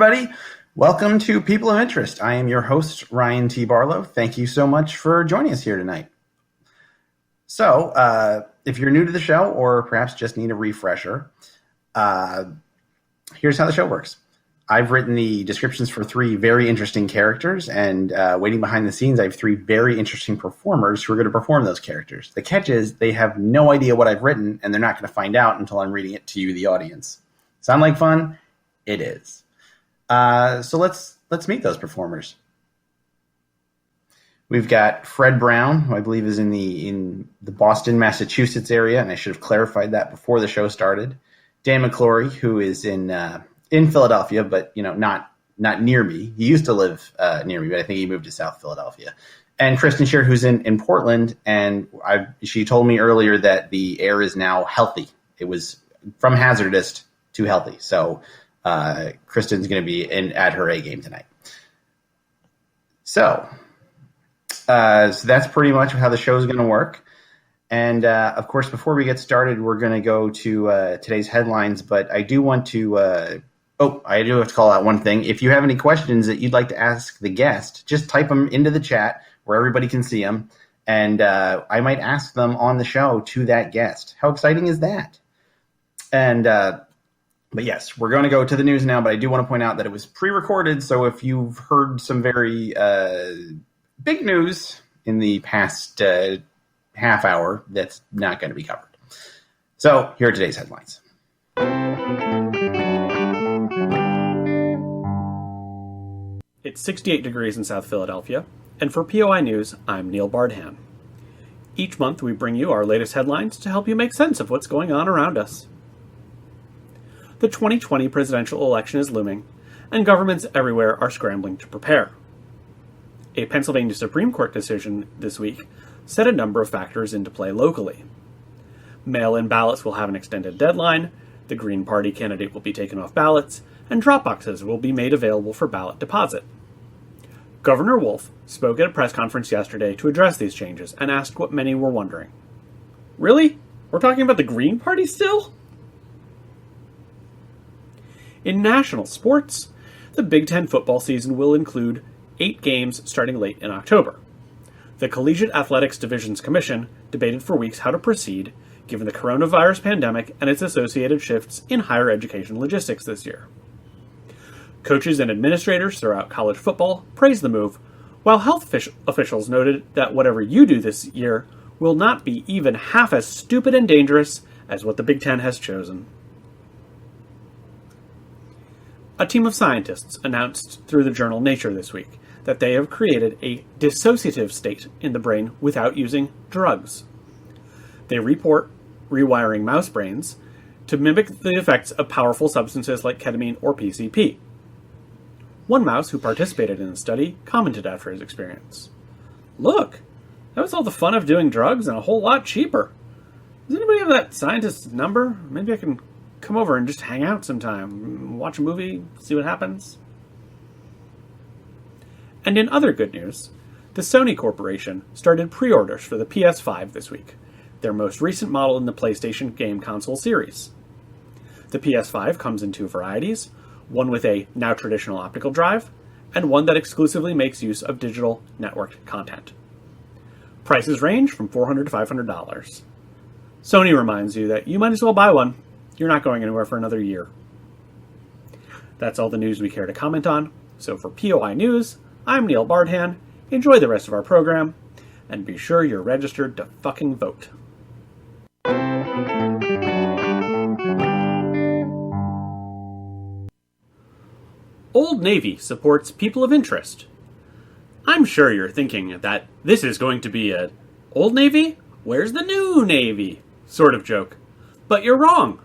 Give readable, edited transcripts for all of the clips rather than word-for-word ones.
everybody. Welcome to People of Interest. I am your host, Ryan T. Barlow. Thank you so much for joining us here tonight. So, if you're new to the show or perhaps just need a refresher, here's how the show works. I've written the descriptions for 3 very interesting characters, and waiting behind the scenes, I have 3 very interesting performers who are going to perform those characters. The catch is they have no idea what I've written, and they're not going to find out until I'm reading it to you, the audience. Sound like fun? It is. So let's meet those performers. We've got Fred Brown, who I believe is in the Boston, Massachusetts area, and I should have clarified that before the show started. Dan McClory, who is in Philadelphia, but not near me. He used to live near me, but I think he moved to South Philadelphia. And Kristen Schier, who's in Portland, and she told me earlier that the air is now healthy. It was from hazardous to healthy, so Kristen's going to be at her A game tonight. So that's pretty much how the show is going to work. And of course, before we get started, we're going to go to today's headlines. But I do want to I do have to call out one thing. If you have any questions that you'd like to ask the guest, just type them into the chat where everybody can see them. And I might ask them on the show to that guest. How exciting is that? And but yes, we're going to go to the news now, but I do want to point out that it was pre-recorded, so if you've heard some very big news in the past half hour, that's not going to be covered. So here are today's headlines. It's 68 degrees in South Philadelphia, and for POI News, I'm Neil Bardhan. Each month we bring you our latest headlines to help you make sense of what's going on around us. The 2020 presidential election is looming, and governments everywhere are scrambling to prepare. A Pennsylvania Supreme Court decision this week set a number of factors into play locally. Mail-in ballots will have an extended deadline, the Green Party candidate will be taken off ballots, and drop boxes will be made available for ballot deposit. Governor Wolf spoke at a press conference yesterday to address these changes and asked what many were wondering. Really? We're talking about the Green Party still? In national sports, the Big Ten football season will include 8 games starting late in October. The Collegiate Athletics Divisions Commission debated for weeks how to proceed, given the coronavirus pandemic and its associated shifts in higher education logistics this year. Coaches and administrators throughout college football praised the move, while health officials noted that whatever you do this year will not be even half as stupid and dangerous as what the Big Ten has chosen. A team of scientists announced through the journal Nature this week that they have created a dissociative state in the brain without using drugs. They report rewiring mouse brains to mimic the effects of powerful substances like ketamine or PCP. One mouse who participated in the study commented after his experience, "Look, that was all the fun of doing drugs and a whole lot cheaper. Does anybody have that scientist's number? Maybe I can come over and just hang out sometime, watch a movie, see what happens." And in other good news, the Sony Corporation started pre-orders for the PS5 this week, their most recent model in the PlayStation game console series. The PS5 comes in 2 varieties, one with a now traditional optical drive, and one that exclusively makes use of digital networked content. Prices range from $400 to $500. Sony reminds you that you might as well buy one. You're not going anywhere for another year. That's all the news we care to comment on. So for POI News, I'm Neil Bardhan. Enjoy the rest of our program, and be sure you're registered to fucking vote. Old Navy supports People of Interest. I'm sure you're thinking that this is going to be a Old Navy? Where's the new Navy? Sort of joke. But you're wrong.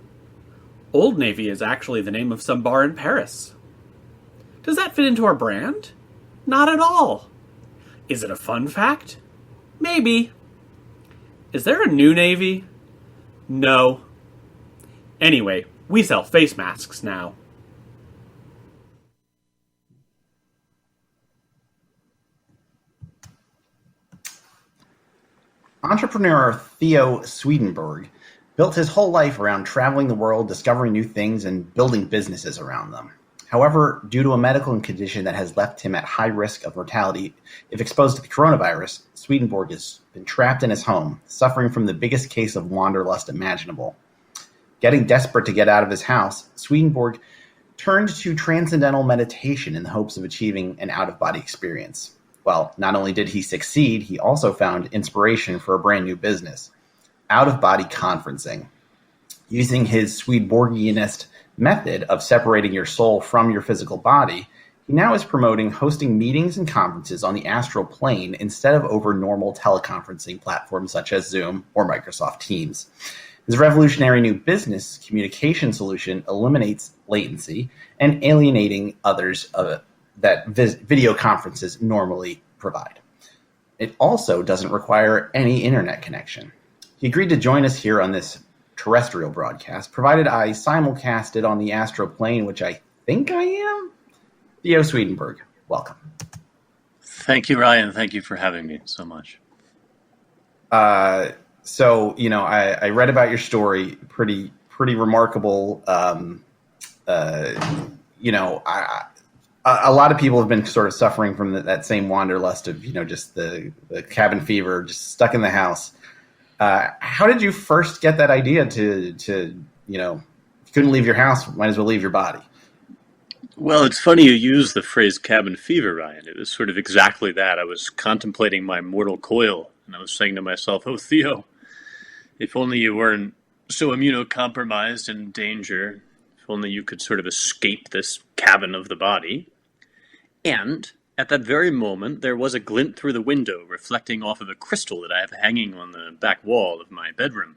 Old Navy is actually the name of some bar in Paris. Does that fit into our brand? Not at all. Is it a fun fact? Maybe. Is there a new Navy? No. Anyway, we sell face masks now. Entrepreneur Theo Swedenborg built his whole life around traveling the world, discovering new things, and building businesses around them. However, due to a medical condition that has left him at high risk of mortality if exposed to the coronavirus, Swedenborg has been trapped in his home, suffering from the biggest case of wanderlust imaginable. Getting desperate to get out of his house, Swedenborg turned to transcendental meditation in the hopes of achieving an out-of-body experience. Well, not only did he succeed, he also found inspiration for a brand new business, out-of-body conferencing. Using his Swedenborgianist method of separating your soul from your physical body, he now is promoting hosting meetings and conferences on the astral plane instead of over normal teleconferencing platforms such as Zoom or Microsoft Teams. His revolutionary new business communication solution eliminates latency and alienating others that video conferences normally provide. It also doesn't require any internet connection. He agreed to join us here on this terrestrial broadcast, provided I simulcast it on the astral plane, which I think I am. Theo Swedenborg, welcome. Thank you, Ryan. Thank you for having me so much. I read about your story. Pretty remarkable. A lot of people have been sort of suffering from that same wanderlust of, just the cabin fever, just stuck in the house. How did you first get that idea to you couldn't leave your house, might as well leave your body? Well, it's funny you use the phrase cabin fever, Ryan. It was sort of exactly that. I was contemplating my mortal coil, and I was saying to myself, oh, Theo, if only you weren't so immunocompromised and in danger, if only you could sort of escape this cabin of the body. And at that very moment, there was a glint through the window reflecting off of a crystal that I have hanging on the back wall of my bedroom.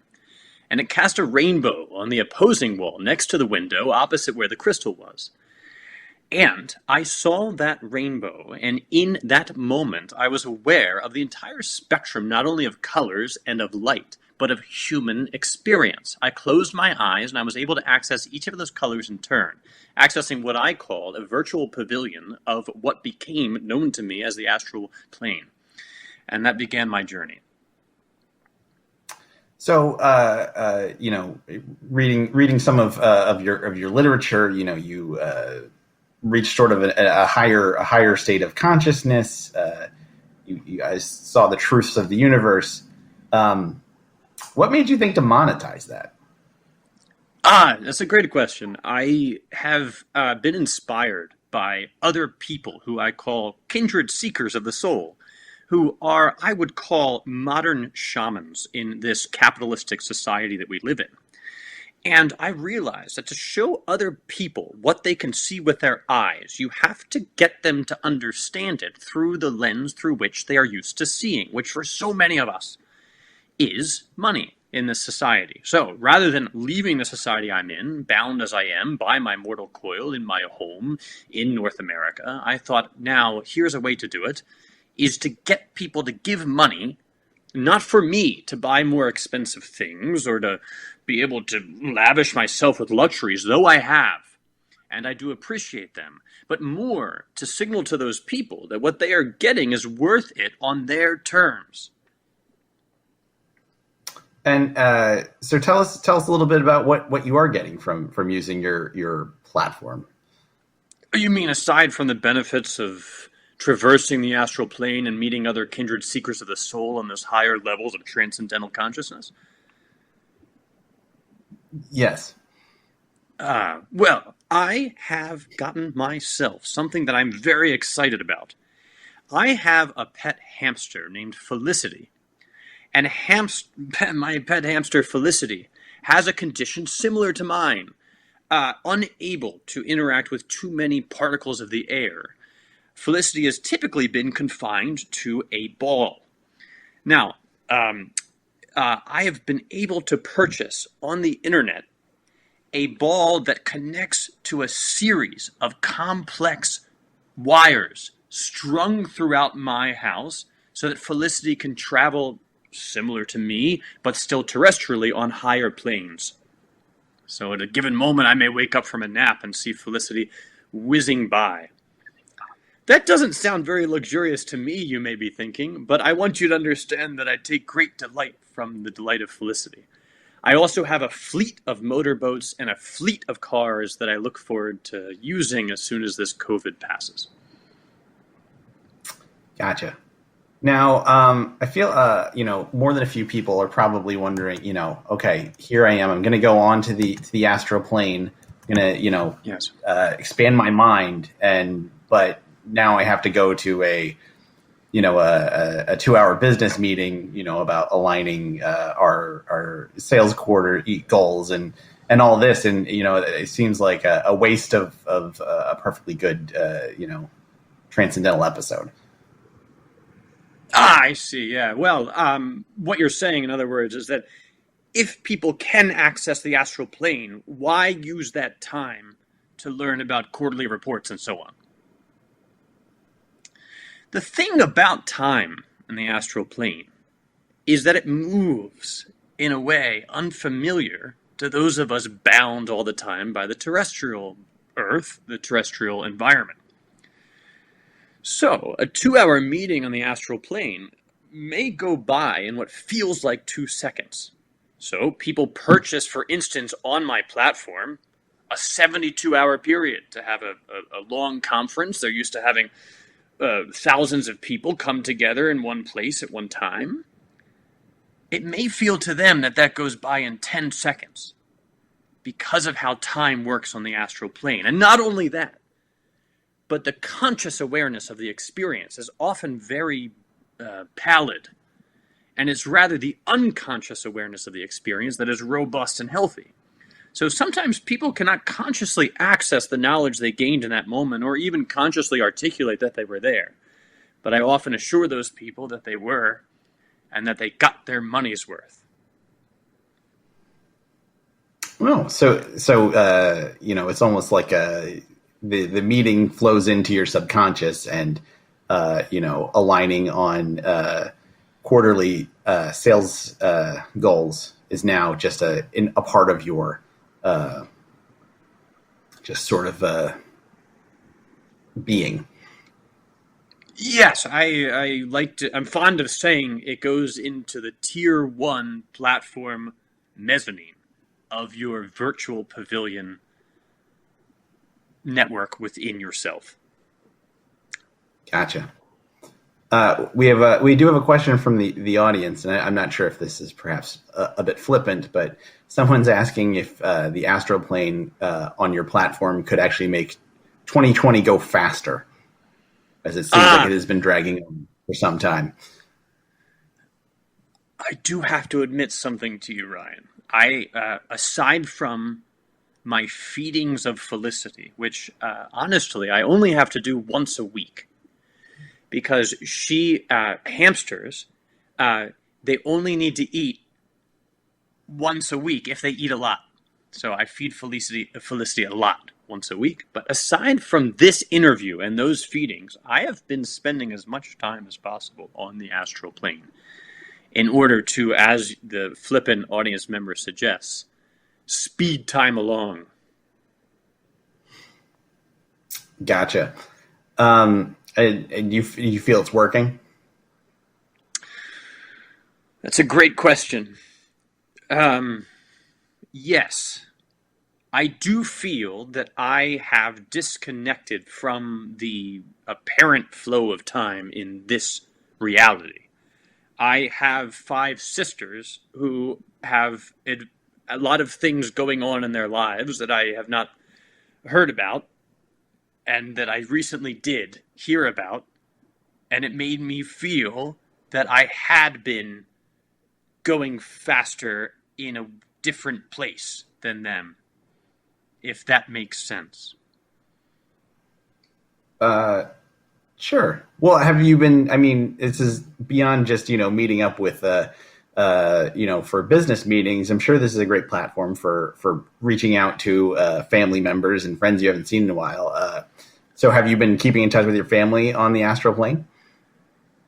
And it cast a rainbow on the opposing wall next to the window opposite where the crystal was. And I saw that rainbow, and in that moment, I was aware of the entire spectrum, not only of colors and of light, but of human experience. I closed my eyes, and I was able to access each of those colors in turn, accessing what I called a virtual pavilion of what became known to me as the astral plane. And that began my journey. So, reading some of your literature, you reached sort of a higher state of consciousness. You guys saw the truths of the universe. What made you think to monetize that? That's a great question. I have been inspired by other people who I call kindred seekers of the soul, who are, I would call, modern shamans in this capitalistic society that we live in. And I realized that to show other people what they can see with their eyes, you have to get them to understand it through the lens through which they are used to seeing, which for so many of us is money in this society. So rather than leaving the society I'm in, bound as I am by my mortal coil in my home in North America, I thought, now here's a way to do it, is to get people to give money, not for me to buy more expensive things or to be able to lavish myself with luxuries, though I have, and I do appreciate them, but more to signal to those people that what they are getting is worth it on their terms. And so tell us a little bit about what you are getting from using your platform. You mean aside from the benefits of traversing the astral plane and meeting other kindred seekers of the soul on those higher levels of transcendental consciousness? Yes. Well, I have gotten myself something that I'm very excited about. I have a pet hamster named Felicity. And my pet hamster Felicity has a condition similar to mine, unable to interact with too many particles of the air. Felicity has typically been confined to a ball. Now, I have been able to purchase on the internet a ball that connects to a series of complex wires strung throughout my house so that Felicity can travel similar to me, but still terrestrially on higher planes. So at a given moment, I may wake up from a nap and see Felicity whizzing by. That doesn't sound very luxurious to me, you may be thinking, but I want you to understand that I take great delight from the delight of Felicity. I also have a fleet of motorboats and a fleet of cars that I look forward to using as soon as this COVID passes. Gotcha. Now, I feel, more than a few people are probably wondering, okay, here I am. I'm going to go on to the astral plane. I'm going to, Yes. expand my mind, but now I have to go to a 2-hour business meeting, about aligning our sales quarter goals and all this, and it seems like a waste of a perfectly good transcendental episode. I see. Yeah. Well, what you're saying, in other words, is that if people can access the astral plane, why use that time to learn about quarterly reports and so on? The thing about time in the astral plane is that it moves in a way unfamiliar to those of us bound all the time by the terrestrial Earth, the terrestrial environment. So, a 2-hour meeting on the astral plane may go by in what feels like 2 seconds. So, people purchase, for instance, on my platform, a 72-hour period to have a long conference. They're used to having thousands of people come together in one place at one time. It may feel to them that goes by in 10 seconds because of how time works on the astral plane. And not only that, but the conscious awareness of the experience is often very pallid, and it's rather the unconscious awareness of the experience that is robust and healthy. So sometimes people cannot consciously access the knowledge they gained in that moment, or even consciously articulate that they were there. But I often assure those people that they were, and that they got their money's worth. Well, so it's almost like the meeting flows into your subconscious, and aligning on quarterly sales goals is now just a part of your just sort of being. Yes, I'm fond of saying it goes into the tier 1 platform mezzanine of your virtual pavilion network within yourself. Gotcha. We do have a question from the audience, and I'm not sure if this is perhaps a bit flippant, but someone's asking if the astral plane on your platform could actually make 2020 go faster, as it seems like it has been dragging on for some time. I do have to admit something to you, Ryan. I aside from my feedings of Felicity, which honestly I only have to do once a week, because hamsters, they only need to eat once a week if they eat a lot. So I feed Felicity a lot once a week. But aside from this interview and those feedings, I have been spending as much time as possible on the astral plane in order to, as the flippant audience member suggests, speed time along. Gotcha. And you feel it's working? That's a great question. Yes. I do feel that I have disconnected from the apparent flow of time in this reality. I have 5 sisters who have a lot of things going on in their lives that I have not heard about, and that I recently did hear about, and it made me feel that I had been going faster in a different place than them, if that makes sense. Sure. Well, have you been, I mean, this is beyond just, meeting up with, for business meetings. I'm sure this is a great platform for reaching out to family members and friends you haven't seen in a while. So have you been keeping in touch with your family on the astral plane?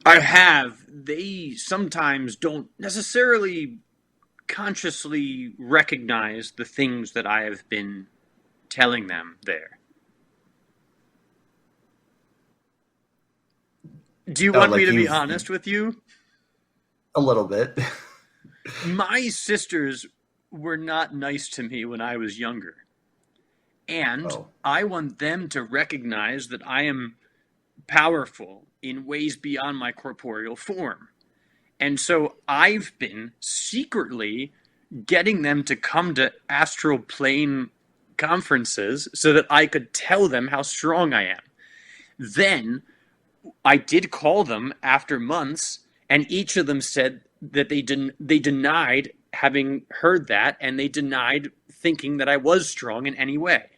I have. They sometimes don't necessarily consciously recognize the things that I have been telling them there. Do you want me to be honest with you? A little bit. My sisters were not nice to me when I was younger. And Oh, I want them to recognize that I am powerful in ways beyond my corporeal form. And so I've been secretly getting them to come to astral plane conferences so that I could tell them how strong I am. Then I did call them after months, and each of them said that they denied having heard that, and they denied thinking that I was strong in any way.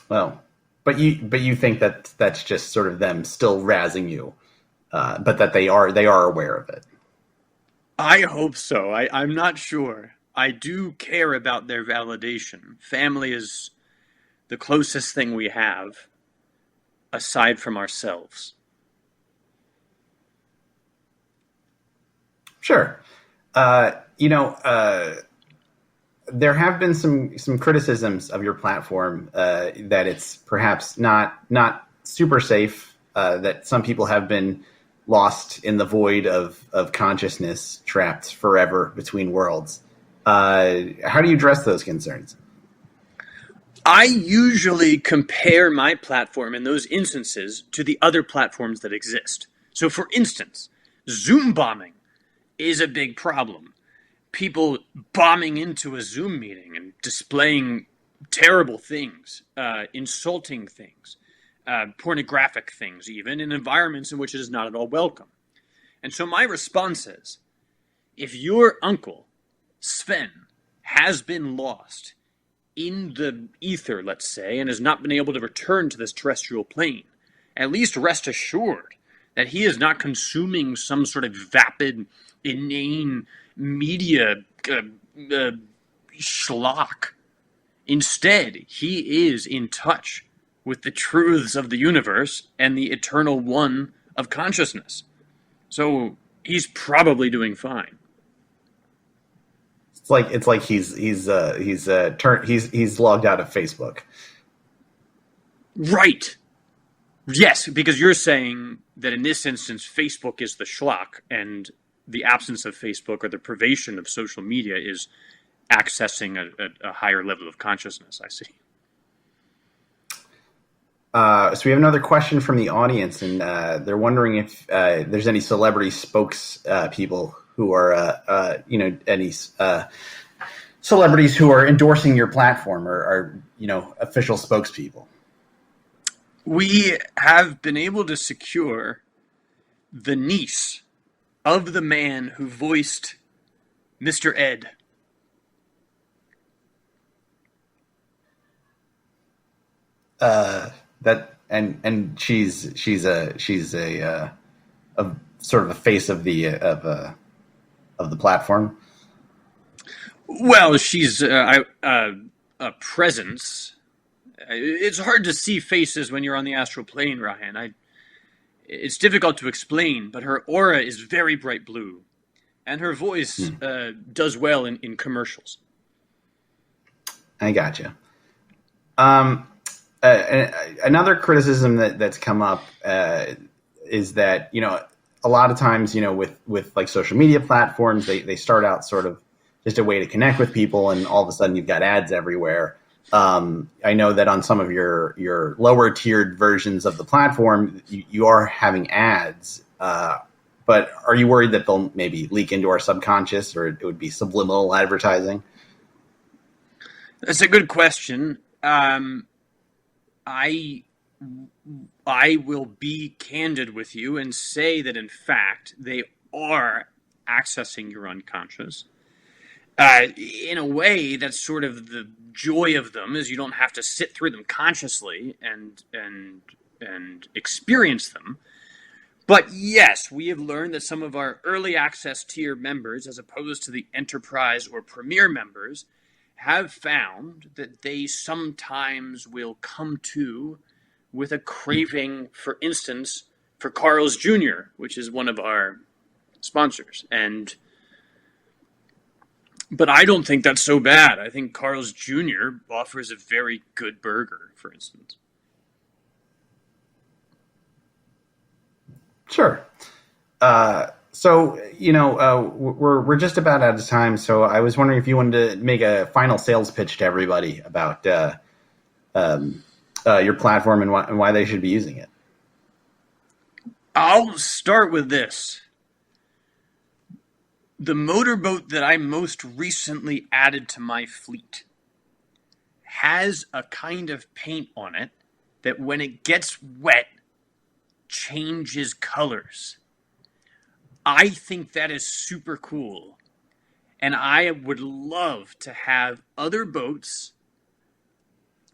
well, but you think that that's just sort of them still razzing you, but that they are aware of it. I hope so. I'm not sure. I do care about their validation. Family is the closest thing we have aside from ourselves. Sure. You know, there have been some criticisms of your platform that it's perhaps not super safe. That some people have been lost in the void of consciousness, trapped forever between worlds. How do you address those concerns? I usually compare my platform in those instances to the other platforms that exist. So, for instance, Zoom bombing is a big problem. People bombing into a Zoom meeting and displaying terrible things, insulting things, pornographic things, even in environments in which it is not at all welcome. And so my response is, if your uncle, Sven, has been lost in the ether, let's say, and has not been able to return to this terrestrial plane, at least rest assured that he is not consuming some sort of vapid, inane media schlock. Instead, he is in touch with the truths of the universe and the eternal one of consciousness. So he's probably doing fine. It's like he's logged out of Facebook. Right. Yes, because you're saying that in this instance, Facebook is the schlock, and the absence of Facebook or the privation of social media is accessing a higher level of consciousness. I see. So we have another question from the audience, and they're wondering if there's any celebrity spokespeople who are, any celebrities who are endorsing your platform or are, official spokespeople. We have been able to secure the niece of the man who voiced Mr. Ed. And she's a sort of a face of the platform. Well, she's a presence. It's hard to see faces when you're on the astral plane, Ryan. It's difficult to explain, but her aura is very bright blue, and her voice does well in commercials. I gotcha. Another criticism that's come up is that a lot of times with like social media platforms they start out sort of just a way to connect with people, and all of a sudden you've got ads everywhere. I know that on some of your lower tiered versions of the platform you are having ads, but are you worried that they'll maybe leak into our subconscious, or it would be subliminal advertising? That's a good question. I will be candid with you and say that, in fact, they are accessing your unconscious. In a way, that's sort of the joy of them, is you don't have to sit through them consciously and experience them. But yes, we have learned that some of our early access tier members, as opposed to the enterprise or premier members, have found that they sometimes will come to with a craving, for instance, for Carl's Jr., which is one of our sponsors. But I don't think that's so bad. I think Carl's Jr. offers a very good burger, for instance. Sure. So, we're just about out of time. So I was wondering if you wanted to make a final sales pitch to everybody about your platform and why they should be using it. I'll start with this. The motorboat that I most recently added to my fleet has a kind of paint on it that when it gets wet, changes colors. I think that is super cool. And I would love to have other boats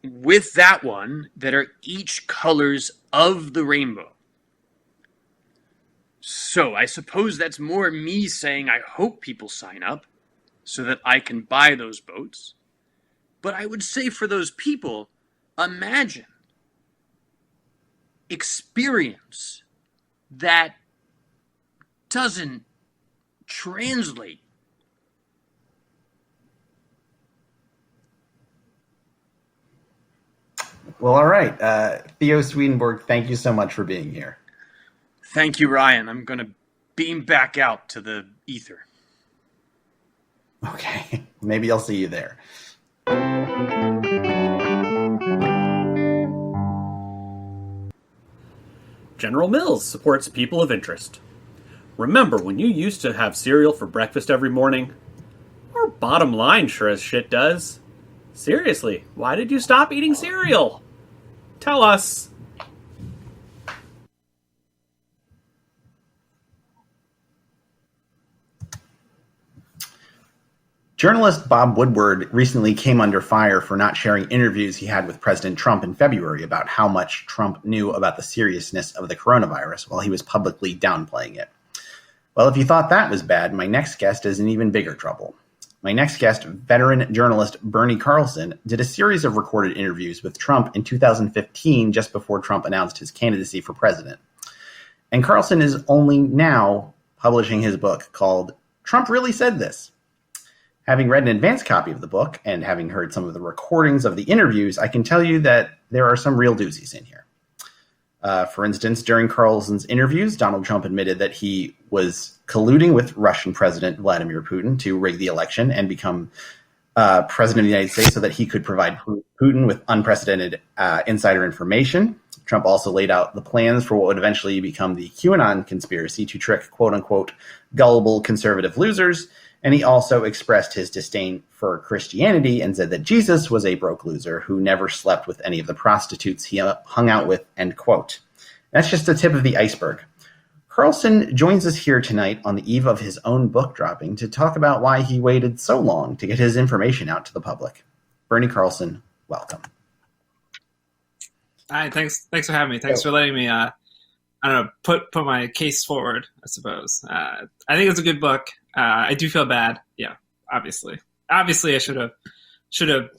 with that one that are each colors of the rainbow. So I suppose that's more me saying I hope people sign up so that I can buy those boats. But I would say for those people, imagine, experience that doesn't translate. Well, all right. Theo Swedenborg, thank you so much for being here. Thank you, Ryan. I'm going to beam back out to the ether. Okay. Maybe I'll see you there. General Mills supports people of interest. Remember when you used to have cereal for breakfast every morning? Our bottom line sure as shit does. Seriously, why did you stop eating cereal? Tell us. Journalist Bob Woodward recently came under fire for not sharing interviews he had with President Trump in February about how much Trump knew about the seriousness of the coronavirus while he was publicly downplaying it. Well, if you thought that was bad, my next guest is in even bigger trouble. My next guest, veteran journalist Bernie Carlson, did a series of recorded interviews with Trump in 2015, just before Trump announced his candidacy for president. And Carlson is only now publishing his book called Trump Really Said This. Having read an advanced copy of the book and having heard some of the recordings of the interviews, I can tell you that there are some real doozies in here. For instance, during Carlson's interviews, Donald Trump admitted that he was colluding with Russian President Vladimir Putin to rig the election and become president of the United States so that he could provide Putin with unprecedented insider information. Trump also laid out the plans for what would eventually become the QAnon conspiracy to trick, quote-unquote, gullible conservative losers. And he also expressed his disdain for Christianity and said that Jesus was a broke loser who never slept with any of the prostitutes he hung out with, end quote. That's just the tip of the iceberg. Carlson joins us here tonight on the eve of his own book dropping to talk about why he waited so long to get his information out to the public. Bernie Carlson, welcome. Hi, thanks for having me. Thanks for letting me, put my case forward, I suppose. I think it's a good book. I do feel bad. Yeah, obviously, I should have,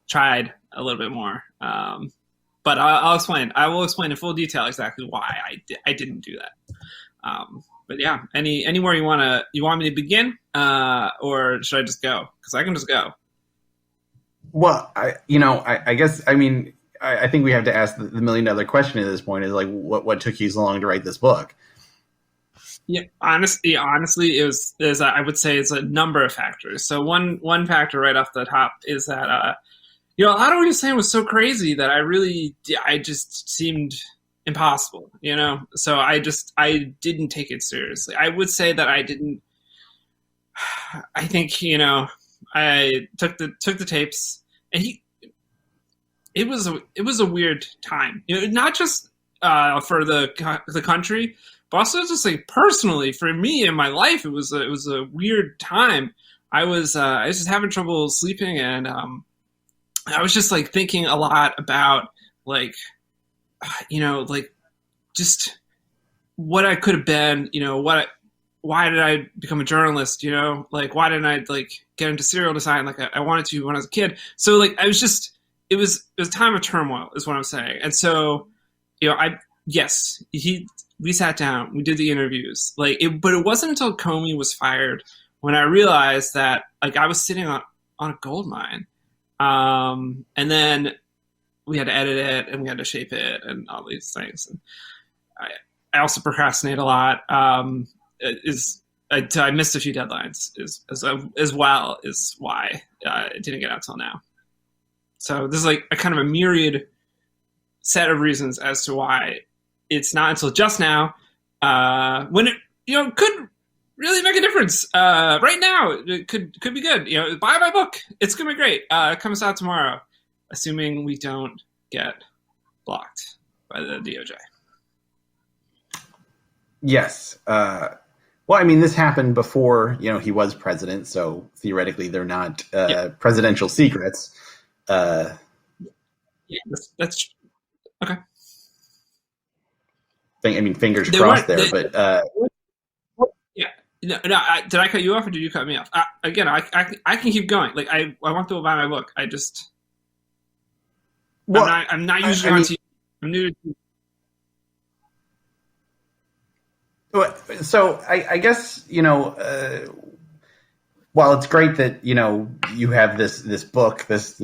tried a little bit more. But I'll explain. I will explain in full detail exactly why I didn't do that. But yeah, anywhere you want me to begin, or should I just go? Because I can just go. Well, I guess, I think we have to ask the $1 million question at this point is like, what took you so long to write this book? Yeah, honestly, I would say it's a number of factors. So one factor right off the top is that, a lot of what you're saying was so crazy that I just seemed impossible, So I didn't take it seriously. I would say that I didn't. I think I took the tapes, and it was a weird time, not just for the country. But also just like personally for me in my life, it was a weird time. I was just having trouble sleeping, and I was just like thinking a lot about just what I could have been, why did I become a journalist? Why didn't I get into serial design like I wanted to when I was a kid? So I was just it was a time of turmoil is what I'm saying. And so we sat down, we did the interviews, but it wasn't until Comey was fired when I realized that I was sitting on a gold mine. And then we had to edit it and we had to shape it and all these things. And I also procrastinate a lot. I missed a few deadlines as well is why it didn't get out till now. So there's like a kind of a myriad set of reasons as to why it's not until just now, when it could really make a difference. Right now, it could be good. Buy my book; it's gonna be great. It comes out tomorrow, assuming we don't get blocked by the DOJ. Yes. Well, I mean, this happened before, he was president, so theoretically they're not presidential secrets. Yeah, that's okay. I mean, fingers crossed there, but yeah. No, did I cut you off or did you cut me off? Again, I can keep going. Like I want people to buy my book. I just I'm not usually on TV. I'm new to TV. So I guess, while it's great that, you have this book, this,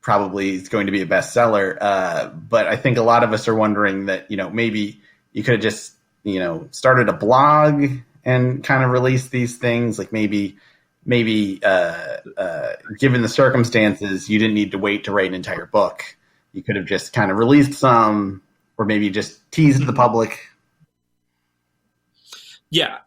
probably is going to be a bestseller. But I think a lot of us are wondering that, maybe you could have just, started a blog and kind of released these things. Like maybe given the circumstances, you didn't need to wait to write an entire book. You could have just kind of released some, or maybe just teased the public. Yeah,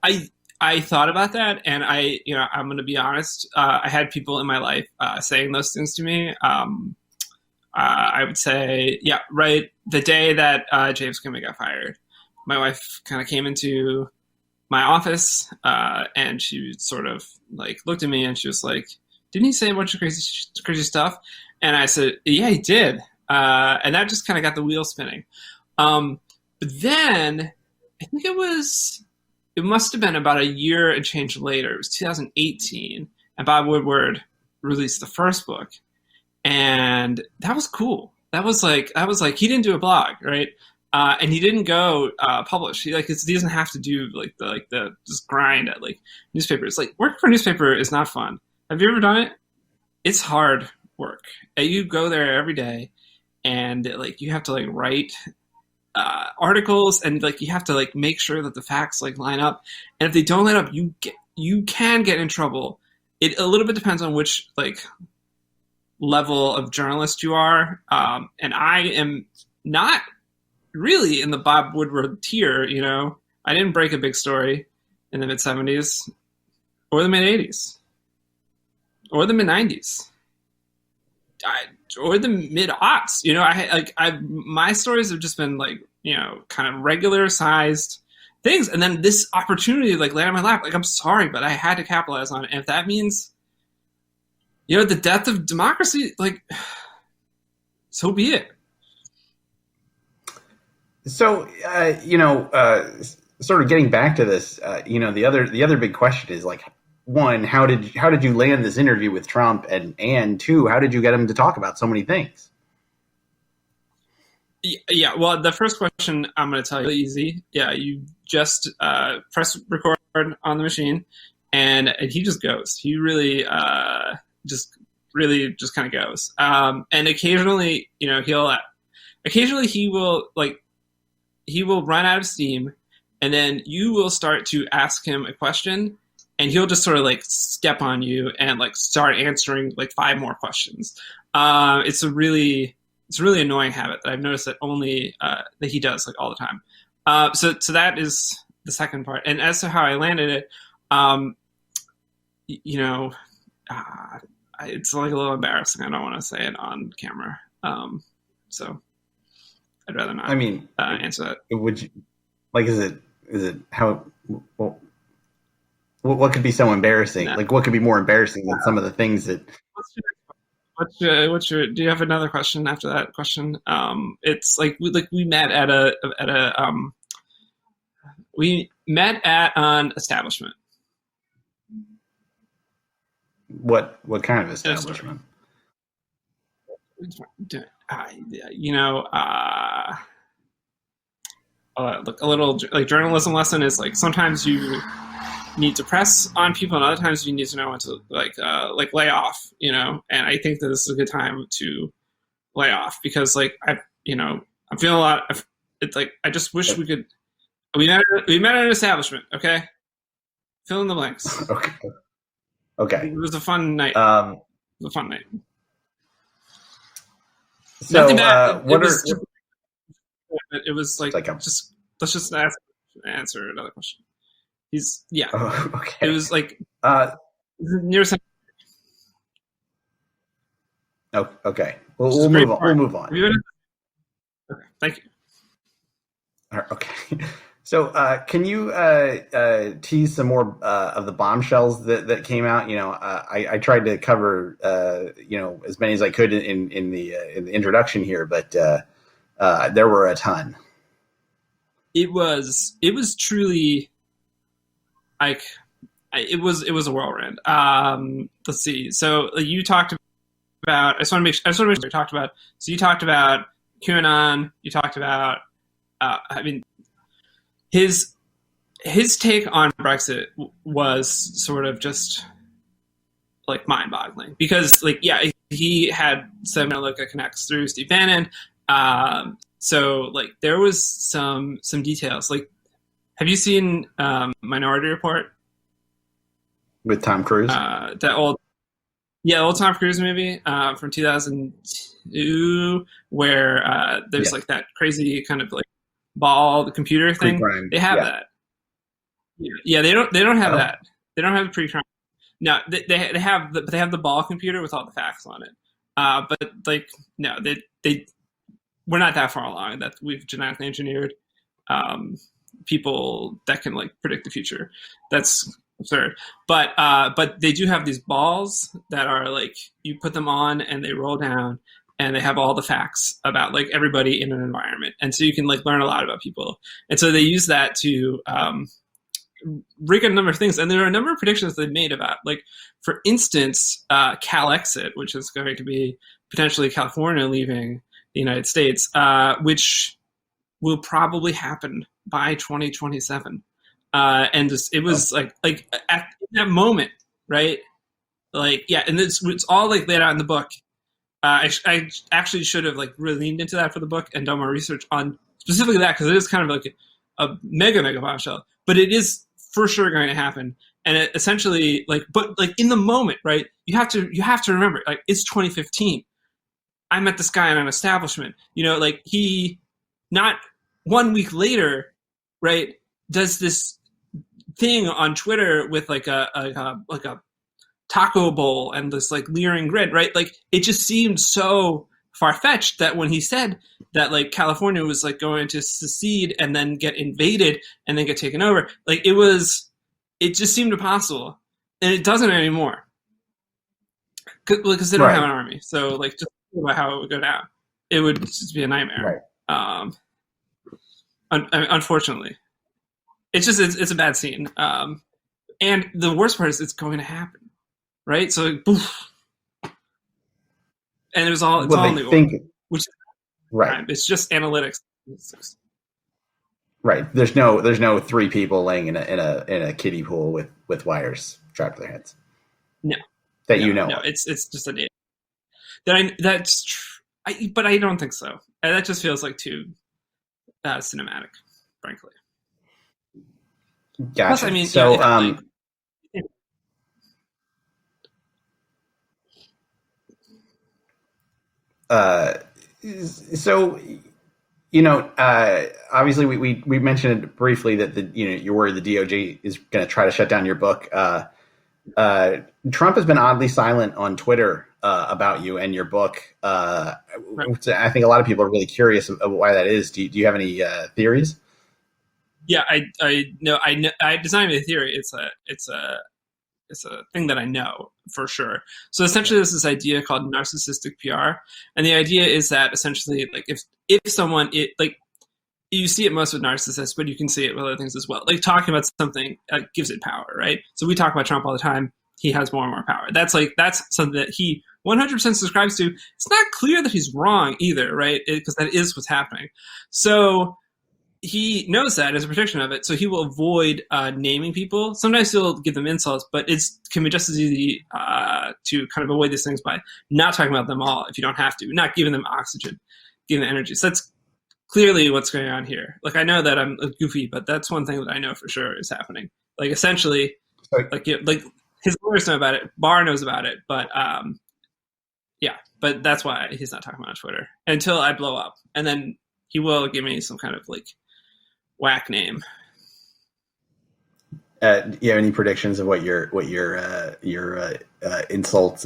I thought about that, and I'm going to be honest. I had people in my life saying those things to me. I would say, yeah, right. The day that James Comey got fired, my wife kind of came into my office, and she sort of like looked at me, and she was like, "Didn't he say a bunch of crazy stuff?" And I said, "Yeah, he did," and that just kind of got the wheel spinning. But then I think it must have been about a year and change later. It was 2018, and Bob Woodward released the first book, and that was cool. That was like he didn't do a blog, right? And he didn't go publish. He doesn't have to do the just grind at like newspapers. Like working for a newspaper is not fun. Have you ever done it? It's hard work. You go there every day, and like you have to like write articles, and like you have to like make sure that the facts like line up, and if they don't line up, you can get in trouble. It a little bit depends on which like level of journalist you are, and I am not really in the Bob Woodward tier. I didn't break a big story in the mid 70s or the mid 80s or the mid 90s or the mid aughts. My stories have just been like, kind of regular sized things. And then this opportunity like landed on my lap. Like, I'm sorry, but I had to capitalize on it. And if that means, the death of democracy, like, so be it. So, sort of getting back to this, the other big question is like, one, how did you land this interview with Trump, and two, how did you get him to talk about so many things? Yeah, well, the first question I'm going to tell you is easy. Yeah, you just press record on the machine, and he just goes. He really just kind of goes. And occasionally, he will run out of steam, and then you will start to ask him a question, and he'll just sort of like step on you and like start answering like 5 more questions. It's a really annoying habit that I've noticed that only that he does like all the time. So that is the second part. And as to how I landed it, it's like a little embarrassing. I don't want to say it on camera. So I'd rather not. I mean, answer that. Would you like? Is it how? Well, what could be so embarrassing? No. Like, what could be more embarrassing than some of the things that? What's your? Do you have another question after that question? It's like we met at an establishment. What kind of establishment? Look, a little like journalism lesson is like sometimes you need to press on people, and other times you need to know when to like lay off, and I think that this is a good time to lay off because like I'm feeling a lot of, it's like I just wish we met at an establishment, okay, Fill in the blanks. Okay. It was a fun night. So, Nothing bad. what It was like just let's just answer another question. Oh, okay. It was like near. Oh, okay. We'll move on. We'll move on. Okay, thank you. Okay. So, can you tease some more of the bombshells that came out? I tried to cover as many as I could in the introduction here, but there were a ton. It was truly like it was a whirlwind. Let's see. So you talked about. I just want to make sure you talked about. So you talked about QAnon. You talked about. His take on Brexit was sort of just like mind-boggling because, he had said it connects through Steve Bannon. So there was some details. Have you seen Minority Report with Tom Cruise? That old Tom Cruise movie from 2002, where there's that crazy kind of ball, the computer thing. Pre-crime. They have that. Yeah, they don't have that. They don't have the pre-crime. No, they have the ball computer with all the facts on it. But no, they we're not that far along that we've genetically engineered people that can predict the future. That's absurd. But they do have these balls that are you put them on and they roll down. And they have all the facts about everybody in an environment, and so you can learn a lot about people. And so they use that to rig a number of things. And there are a number of predictions they've made about, for instance, Calexit, which is going to be potentially California leaving the United States, which will probably happen by 2027. And it was at that moment, right? And it's all laid out in the book. I actually should have really leaned into that for the book and done more research on specifically that, because it is kind of a mega bombshell, but it is for sure going to happen. And it essentially but in the moment, right? You have to remember, it's 2015. I met this guy in an establishment, he not 1 week later, right, does this thing on Twitter with a taco bowl and this leering grin, right? It just seemed so far-fetched that when he said that California was going to secede and then get invaded and then get taken over, it just seemed impossible, and it doesn't anymore because they don't have an army. So just think about how it would go down. It would just be a nightmare. Right. Unfortunately, it's a bad scene. And the worst part is it's going to happen. Right, so poof. And it's all legal, which is right. It's just analytics. Right. There's no three people laying in a kiddie pool with wires trapped to their heads. No, No, it's just a data. That's true. But I don't think so. That just feels too cinematic, frankly. Gotcha. Plus, so. So, obviously we mentioned it briefly that you're worried the DOJ is going to try to shut down your book. Trump has been oddly silent on Twitter about you and your book. Right. I think a lot of people are really curious about why that is. Do you have any theories? Yeah, I know. I designed a theory. It's a thing that I know for sure. So essentially there's this idea called narcissistic PR. And the idea is that essentially if someone, you see it most with narcissists, but you can see it with other things as well. Talking about something gives it power, right? So we talk about Trump all the time. He has more and more power. That's something that he 100% subscribes to. It's not clear that he's wrong either, right? Because that is what's happening. So he knows that as a protection of it, so he will avoid naming people. Sometimes he'll give them insults, but it can be just as easy to kind of avoid these things by not talking about them all if you don't have to, not giving them oxygen, giving them energy. So that's clearly what's going on here. I know that I'm goofy, but that's one thing that I know for sure is happening. Essentially, Like his lawyers know about it. Barr knows about it, but yeah, but that's why he's not talking about it on Twitter until I blow up, and then he will give me some kind of like whack name. Do you have any predictions of what your insult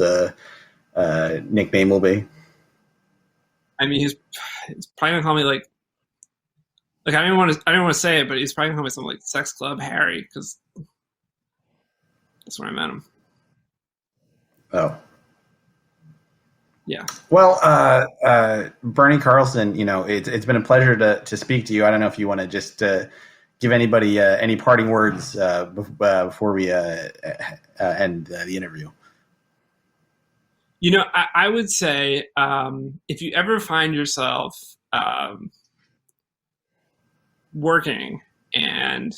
nickname will be? I mean, he's probably gonna call me like I don't want to say it, but he's probably gonna call me something like Sex Club Harry because that's where I met him. Oh. Yeah. Well, Bernie Carlson, it's been a pleasure to speak to you. I don't know if you want to just give anybody any parting words before we end the interview. I would say if you ever find yourself working and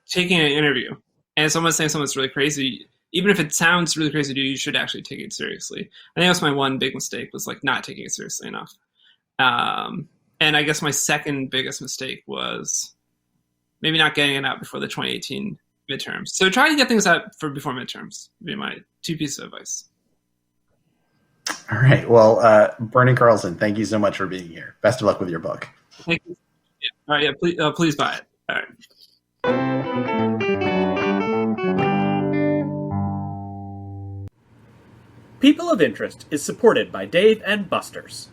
taking an interview and someone's saying something that's really crazy, even if it sounds really crazy to you, you should actually take it seriously. I think that's my one big mistake, was like not taking it seriously enough. And I guess my second biggest mistake was maybe not getting it out before the 2018 midterms. So try to get things out before midterms would be my 2 pieces of advice. All right. Well, Bernie Carlson, thank you so much for being here. Best of luck with your book. Thank you. Yeah. All right. Yeah. Please buy it. All right. People of Interest is supported by Dave and Buster's.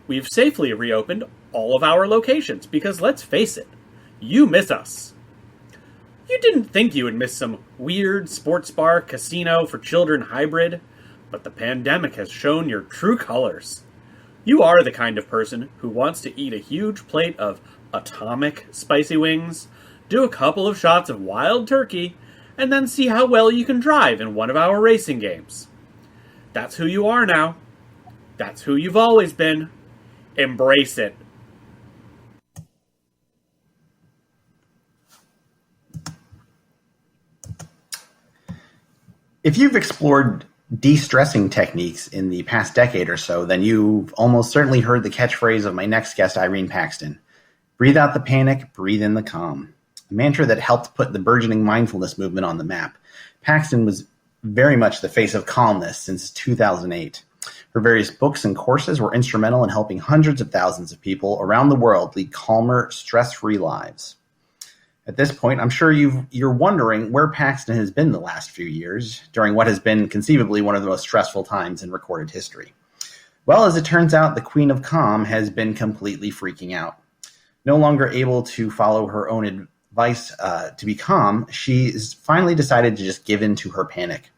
We've safely reopened all of our locations because, let's face it, you miss us. You didn't think you would miss some weird sports bar casino for children hybrid, but the pandemic has shown your true colors. You are the kind of person who wants to eat a huge plate of atomic spicy wings, do a couple of shots of wild turkey, and then see how well you can drive in one of our racing games. That's who you are now. That's who you've always been. Embrace it. If you've explored de-stressing techniques in the past decade or so, then you've almost certainly heard the catchphrase of my next guest, Irene Paxton. Breathe out the panic, breathe in the calm. A mantra that helped put the burgeoning mindfulness movement on the map. Paxton was very much the face of calmness since 2008. Her various books and courses were instrumental in helping hundreds of thousands of people around the world lead calmer, stress-free lives. At this point, I'm sure you're wondering where Paxton has been the last few years, during what has been conceivably one of the most stressful times in recorded history. Well, as it turns out, the Queen of Calm has been completely freaking out. No longer able to follow her own advice to be calm, she has finally decided to just give in to her panic.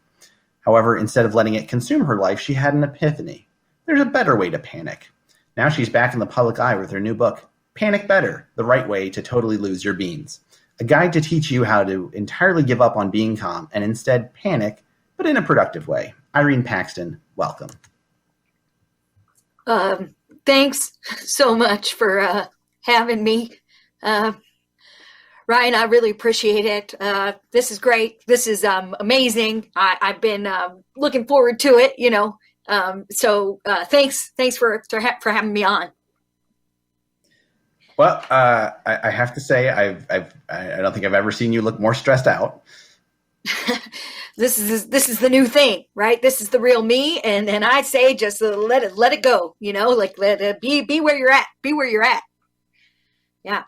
However, instead of letting it consume her life, she had an epiphany. There's a better way to panic. Now she's back in the public eye with her new book, Panic Better, The Right Way to Totally Lose Your Beans. A guide to teach you how to entirely give up on being calm and instead panic, but in a productive way. Irene Paxton, welcome. Thanks so much for having me. Ryan, I really appreciate it. This is great. This is amazing. I've been looking forward to it, So thanks for having me on. Well, I have to say, I don't think I've ever seen you look more stressed out. This is the new thing, right? This is the real me, and I say just let it go, like let it be where you're at. Be where you're at. Yeah.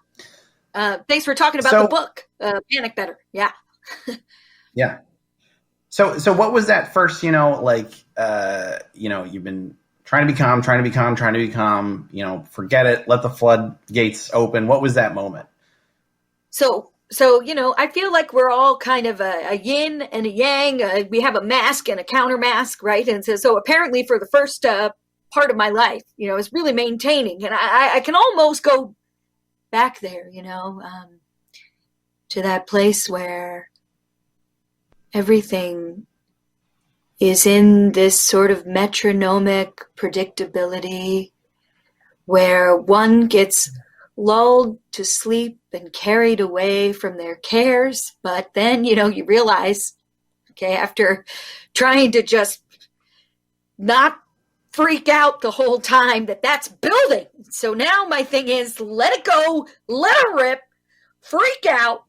Thanks for talking about the book, Panic Better. Yeah. Yeah. So what was that first, you've been trying to be calm, forget it, let the floodgates open. What was that moment? So, I feel like we're all kind of a yin and a yang. We have a mask and a counter mask, right? And so apparently for the first part of my life, is really maintaining. And I can almost go back there, to that place where everything is in this sort of metronomic predictability where one gets lulled to sleep and carried away from their cares. But then, you realize, okay, after trying to just not freak out the whole time, that's building. So now my thing is let it go, let it rip, freak out,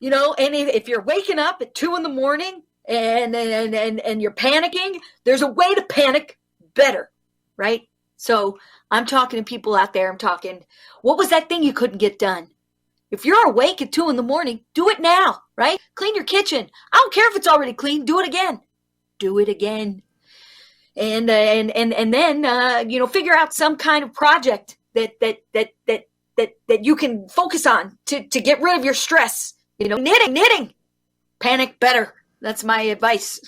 And if you're waking up at 2 a.m. and you're panicking, there's a way to panic better, right? So I'm talking to people out there. I'm talking, what was that thing you couldn't get done? If you're awake at 2 a.m, do it now, right? Clean your kitchen. I don't care if it's already clean. Do it again. Do it again. And then figure out some kind of project that you can focus on to get rid of your stress. Knitting, panic better. That's my advice.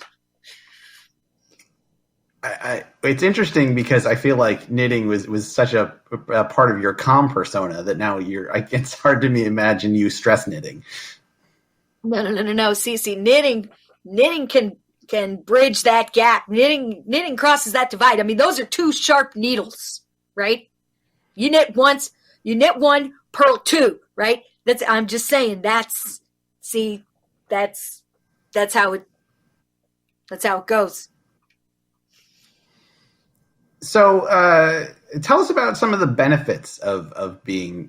It's interesting because I feel like knitting was such a part of your calm persona that now it's hard to me imagine you stress knitting. No. See, knitting can bridge that gap. Knitting crosses that divide. I mean, those are two sharp needles, right? You knit once, you knit one, purl two, right? I'm just saying that's how it goes. So tell us about some of the benefits of being,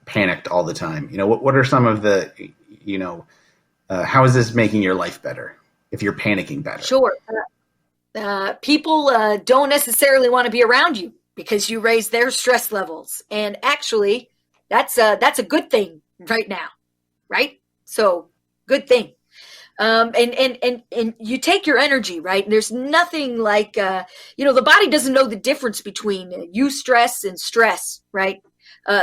panicked all the time. What are some of the, how is this making your life better if you're panicking better? Sure. People don't necessarily want to be around you because you raise their stress levels. And actually, that's a good thing right now, right? So good thing. And you take your energy, right? And there's nothing like, the body doesn't know the difference between eustress and stress, right?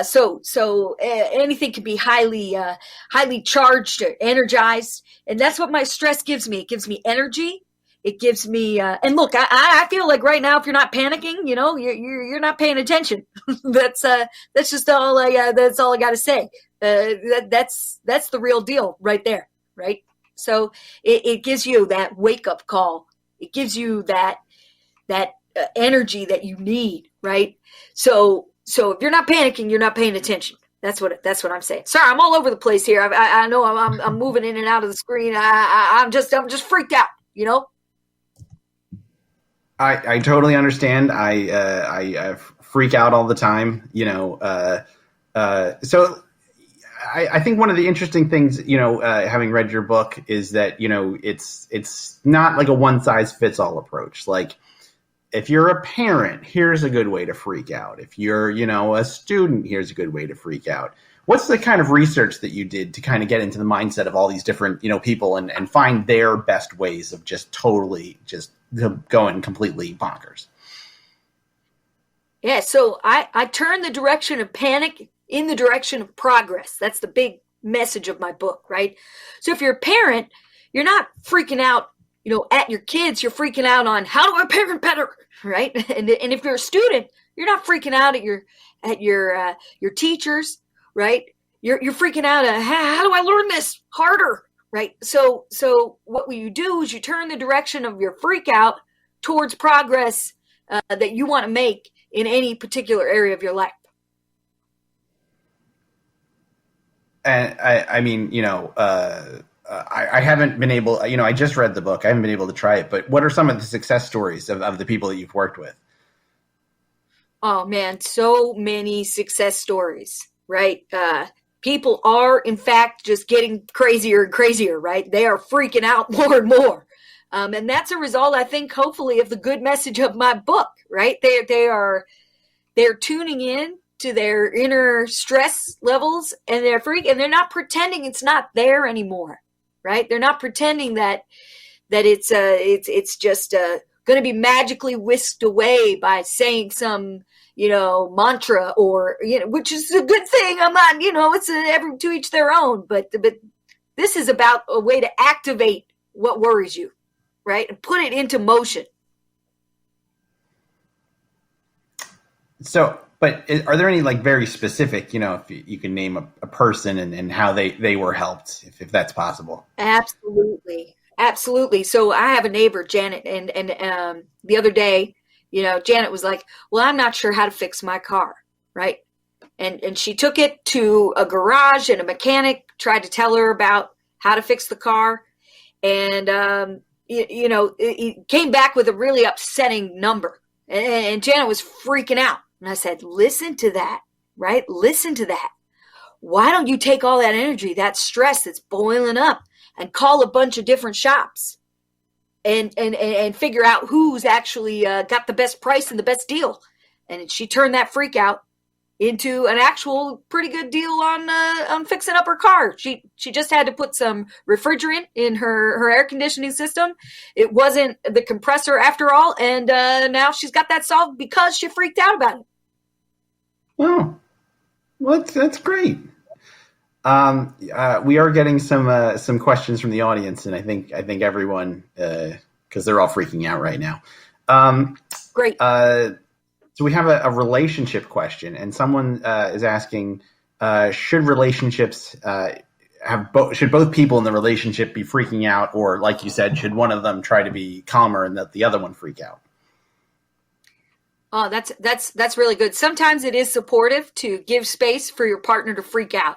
So anything can be highly charged or energized. And that's what my stress gives me. It gives me energy. It gives me, and look, I feel like right now, if you're not panicking, you're not paying attention. That's just all that's all I got to say. That's the real deal right there. Right. So it gives you that wake up call. It gives you that energy that you need. Right. So if you're not panicking, you're not paying attention. That's what I'm saying. Sorry, I'm all over the place here. I know I'm moving in and out of the screen. I'm just freaked out, I totally understand. I freak out all the time, so I think one of the interesting things, having read your book is that, it's not like a one size fits all approach. Like if you're a parent, here's a good way to freak out. If you're, a student, here's a good way to freak out. What's the kind of research that you did to kind of get into the mindset of all these different, people and find their best ways of just totally just going completely bonkers? Yeah, so I turn the direction of panic in the direction of progress. That's the big message of my book, right? So if you're a parent, you're not freaking out, at your kids. You're freaking out on how do I parent better, right? And if you're a student, you're not freaking out at your teachers, right? You're freaking out at how do I learn this harder, right? So what you do is you turn the direction of your freak out towards progress that you want to make in any particular area of your life. And I haven't been able, I just read the book. I haven't been able to try it, but what are some of the success stories of the people that you've worked with? Oh man, so many success stories, right? People are in fact just getting crazier and crazier, right? They are freaking out more and more. And that's a result, I think, hopefully, of the good message of my book, right? They're tuning in to their inner stress levels and they're not pretending it's not there anymore, right? They're not pretending that it's just going to be magically whisked away by saying some, mantra or, which is a good thing. I'm not, it's every to each their own, but this is about a way to activate what worries you, right? And put it into motion. So, but are there any very specific, if you can name a person and how they were helped, if that's possible? Absolutely. So I have a neighbor, Janet, and the other day, Janet was like, well, I'm not sure how to fix my car. Right. And she took it to a garage and a mechanic tried to tell her about how to fix the car. And, it came back with a really upsetting number and Janet was freaking out. And I said, listen to that, right? Listen to that. why don't you take all that energy, that stress that's boiling up, and call a bunch of different shops and figure out who's actually got the best price and the best deal. And she turned that freak out into an actual pretty good deal on fixing up her car. She just had to put some refrigerant in her air conditioning system. It wasn't the compressor after all, and now she's got that solved because she freaked out about it. Oh, well, that's great. We are getting some questions from the audience, and I think everyone, because they're all freaking out right now. Great. So we have a relationship question, and someone is asking, should relationships should both people in the relationship be freaking out, or like you said, should one of them try to be calmer and let the other one freak out? Oh, that's really good. Sometimes it is supportive to give space for your partner to freak out.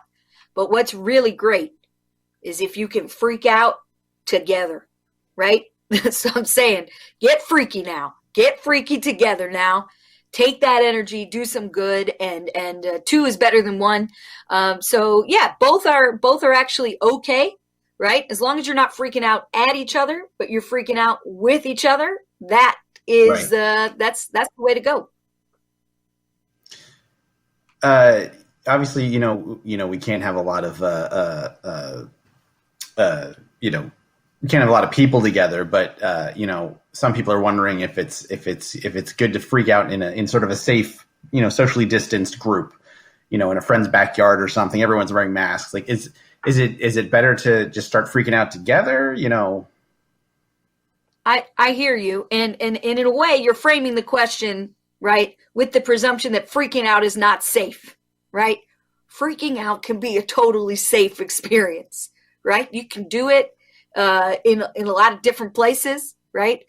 But what's really great is if you can freak out together, right? So I'm saying, get freaky now. Get freaky together now. Take that energy, do some good, and two is better than one. So yeah, both are actually okay, right? As long as you're not freaking out at each other, but you're freaking out with each other. That is right. That's the way to go. Obviously, you know, we can't have a lot of we can't have a lot of people together, but some people are wondering if it's good to freak out in sort of a safe, socially distanced group, in a friend's backyard or something. Everyone's wearing masks. Like, is it better to just start freaking out together? I hear you, and in a way, you're framing the question right with the presumption that freaking out is not safe, right? Freaking out can be a totally safe experience, right? You can do it in a lot of different places, right?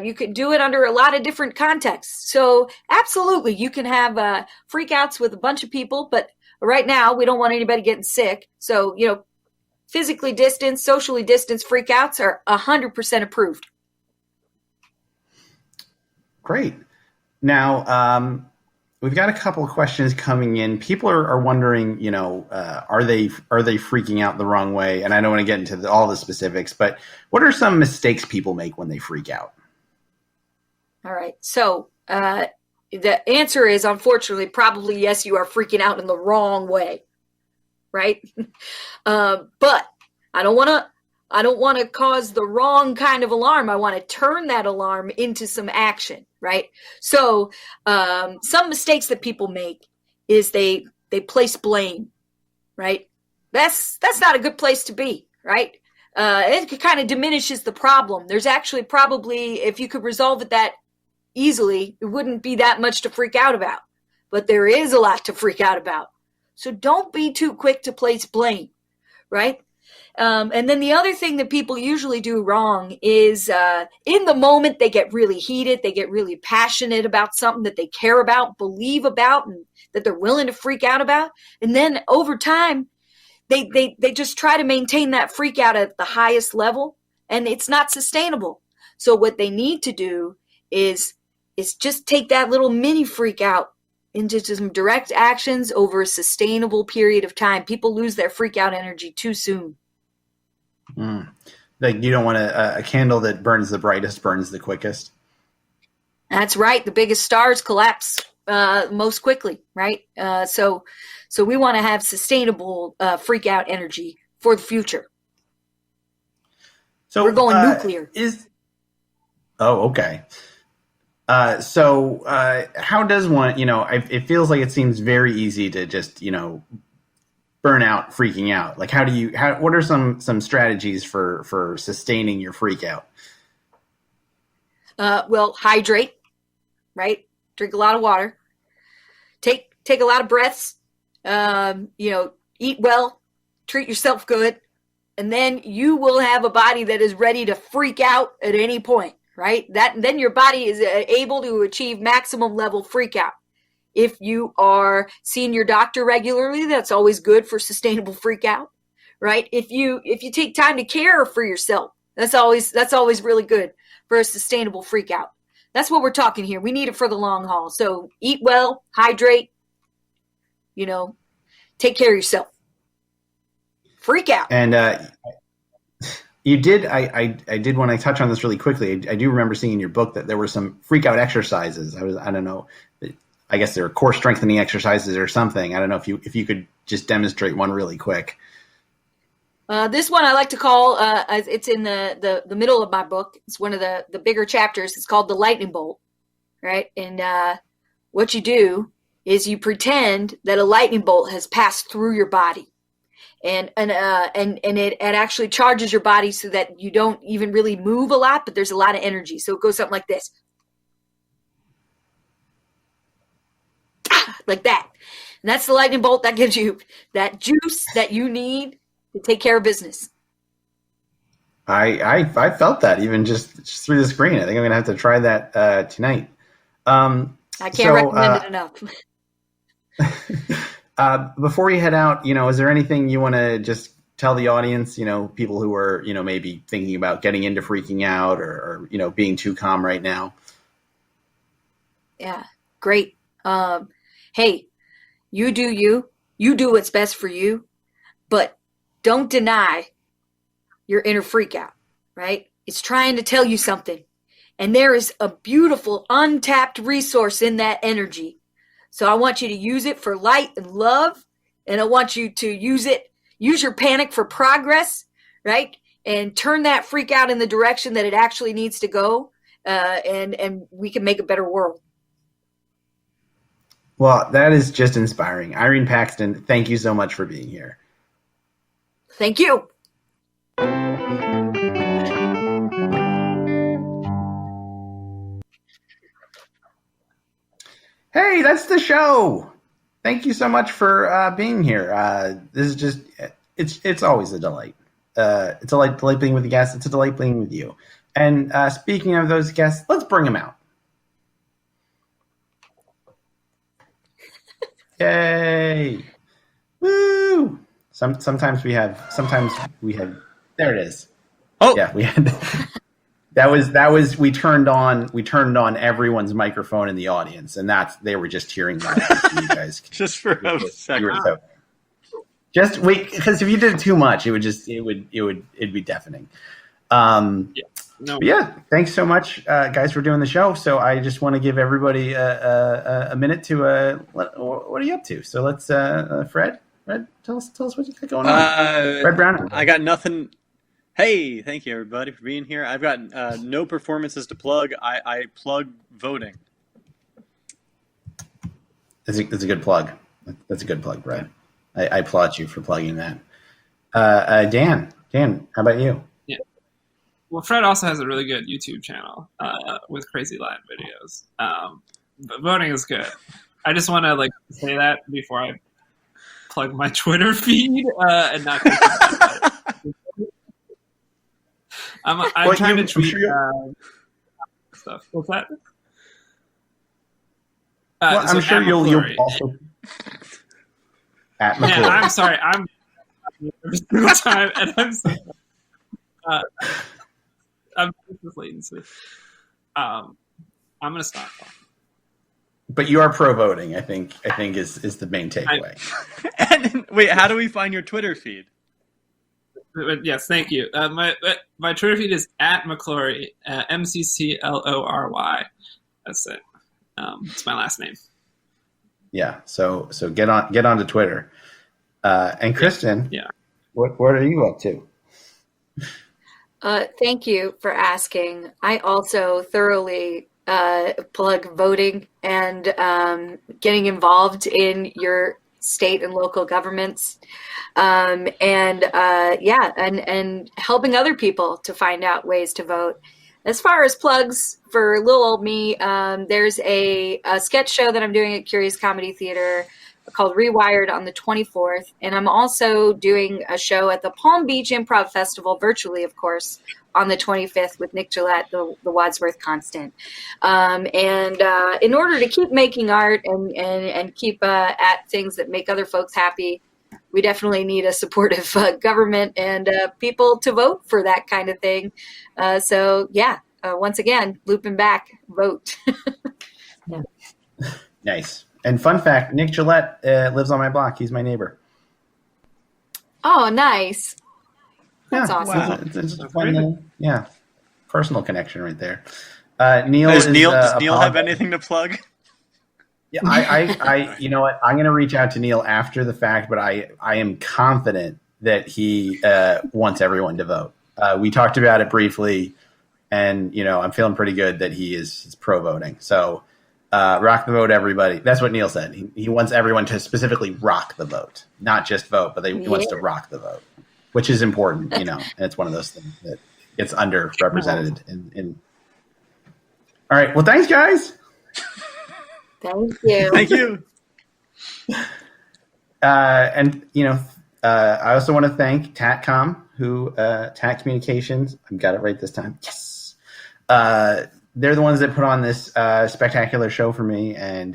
You can do it under a lot of different contexts. So absolutely, you can have freakouts with a bunch of people, but right now we don't want anybody getting sick. So, physically distanced, socially distanced freakouts are 100% approved. Great. Now, we've got a couple of questions coming in. People are wondering, are they freaking out the wrong way? And I don't want to get into all the specifics, but what are some mistakes people make when they freak out? All right. So the answer is, unfortunately, probably yes, you are freaking out in the wrong way, right? But I don't want to cause the wrong kind of alarm. I want to turn that alarm into some action, right? So some mistakes that people make is they place blame, right? That's not a good place to be, right? It kind of diminishes the problem. There's actually probably, if you could resolve it that easily, it wouldn't be that much to freak out about. But there is a lot to freak out about. So don't be too quick to place blame, right? And then the other thing that people usually do wrong is in the moment they get really heated, they get really passionate about something that they care about, believe about, and that they're willing to freak out about. And then over time, they just try to maintain that freak out at the highest level, and it's not sustainable. So what they need to do is just take that little mini freak out into some direct actions over a sustainable period of time. People lose their freak out energy too soon. Like, you don't want a candle that burns the brightest burns the quickest. That's right. The biggest stars collapse most quickly, right? So we want to have sustainable freak out energy for the future. So we're going nuclear. Okay. So how does one? It feels like it seems very easy to just burn out, freaking out. Like, what are some strategies for sustaining your freak out? Well, hydrate, right? Drink a lot of water. Take a lot of breaths. Eat well, treat yourself good, and then you will have a body that is ready to freak out at any point, right? Then your body is able to achieve maximum level freak out. If you are seeing your doctor regularly, that's always good for sustainable freak out, right? If you take time to care for yourself, that's always really good for a sustainable freak out. That's what we're talking here. We need it for the long haul. So eat well, hydrate, take care of yourself. Freak out. And you did. I did want to touch on this really quickly. I do remember seeing in your book that there were some freak out exercises. I don't know. I guess there were core strengthening exercises or something. I don't know if you could just demonstrate one really quick. This one I like to call, it's in the middle of my book. It's one of the bigger chapters. It's called the lightning bolt, right? And what you do is you pretend that a lightning bolt has passed through your body. And it actually charges your body so that you don't even really move a lot, but there's a lot of energy. So it goes something like this. Like that. And that's the lightning bolt that gives you that juice that you need to take care of business. I felt that even just through the screen. I think I'm going to have to try that tonight. I can't recommend it enough. Before we head out, is there anything you want to just tell the audience, people who are, maybe thinking about getting into freaking out or being too calm right now? Yeah, great. Hey, you do what's best for you, but don't deny your inner freak out, right? It's trying to tell you something. And there is a beautiful untapped resource in that energy. So I want you to use it for light and love. And I want you to use your panic for progress, right? And turn that freak out in the direction that it actually needs to go. And we can make a better world. Well, that is just inspiring. Irene Paxton, thank you so much for being here. Thank you. Hey, that's the show. Thank you so much for being here. This is just, it's always a delight. It's a delight being with the guests. It's a delight being with you. And speaking of those guests, let's bring them out. Yay. Woo. Sometimes we have, there it is. Oh yeah, we had, we turned on everyone's microphone in the audience, and they were just hearing that. You guys. Just for a second. Just wait, because if you did it too much, it'd be deafening. Yeah, thanks so much, guys, for doing the show. So I just want to give everybody a minute to what are you up to? So let's Fred, tell us what you got going on. Fred Brown. I got nothing. Hey, thank you everybody for being here. I've got no performances to plug. I plug voting. That's a good plug. That's a good plug, Brad. I applaud you for plugging that. Dan, how about you? Yeah. Well, Fred also has a really good YouTube channel with crazy live videos. But voting is good. I just want to say that before I plug my Twitter feed and not. I'm trying to tweet stuff. What's that? I'm sure you'll also at McClory. Yeah, I'm sorry. I'm every single time, and I'm so I'm just latency. I'm gonna stop. But you are pro voting. I think is the main takeaway. And wait, how do we find your Twitter feed? Yes, thank you. My Twitter feed is at McClory, MCCLORY. That's it. It's my last name. Yeah. So get onto Twitter. And Kristen, yeah. What are you up to? Thank you for asking. I also thoroughly plug voting and getting involved in your state and local governments, and helping other people to find out ways to vote. As far as plugs for little old me, there's a sketch show that I'm doing at Curious Comedy Theater called Rewired on the 24th. And I'm also doing a show at the Palm Beach Improv Festival, virtually, of course, on the 25th with Nick Gillette, the Wadsworth Constant. In order to keep making art and keep at things that make other folks happy, we definitely need a supportive government and people to vote for that kind of thing. Once again, looping back, vote. Nice. And fun fact, Nick Gillette lives on my block. He's my neighbor. Oh, nice. That's Yeah, awesome. Wow. It's a fun little, personal connection right there. Neil Does is, Neil have apologizing. anything to plug? Yeah, I, you know what? I'm going to reach out to Neil after the fact, but I am confident that he wants everyone to vote. We talked about it briefly, and I'm feeling pretty good that he is pro voting. So rock the vote, everybody. That's what Neil said. He wants everyone to specifically rock the vote, not just vote, but he wants to rock the vote, which is important. And it's one of those things that gets underrepresented. In all right. Well, thanks, guys. Thank you. Thank you. And I also want to thank TatCom, who Tat Communications. I got it right this time. Yes. They're the ones that put on this spectacular show for me, and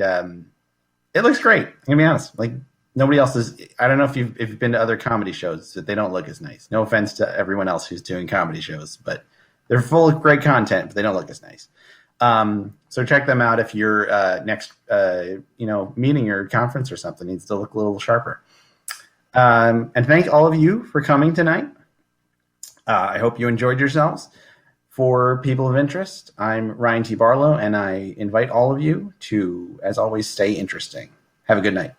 it looks great. I'm gonna be honest. Like nobody else is. I don't know if you've been to other comedy shows, that they don't look as nice. No offense to everyone else who's doing comedy shows, but they're full of great content, but they don't look as nice. So check them out if your next meeting or conference or something needs to look a little sharper. And thank all of you for coming tonight. I hope you enjoyed yourselves. For people of interest, I'm Ryan T. Barlow, and I invite all of you to, as always, stay interesting. Have a good night.